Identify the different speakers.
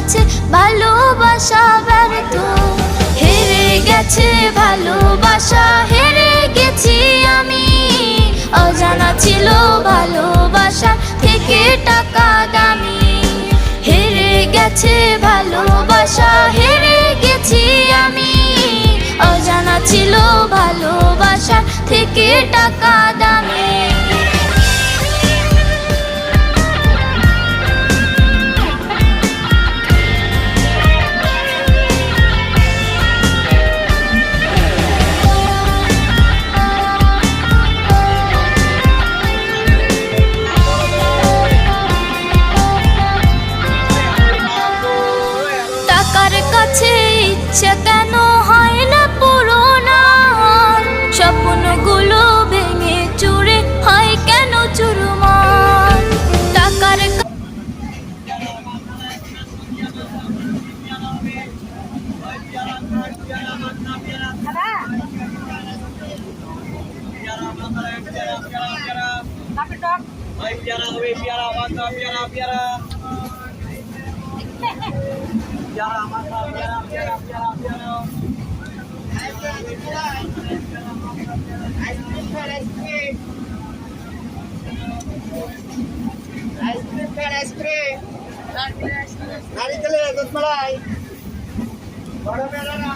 Speaker 1: কাছে ভালোবাসা ব্যর্থ। হেরে গেছে ভালোবাসা, হেরে গেছি আমি। অজানা ছিল ভালোবাসা থেকে টাকা দামি। হেরে গেছে ভালোবাসা, হেরে গেছি আমি। অজানা ছিল ভালোবাসা থেকে টাকা দামি। টাকার কাছে ইচ্ছে কেন হয় না পুরোনো? স্বপ্নগুলো ভেঙে চুরে হয় কেন চুরমার? টাকার
Speaker 2: নারিকেলের রসমালাই বড় মেলা না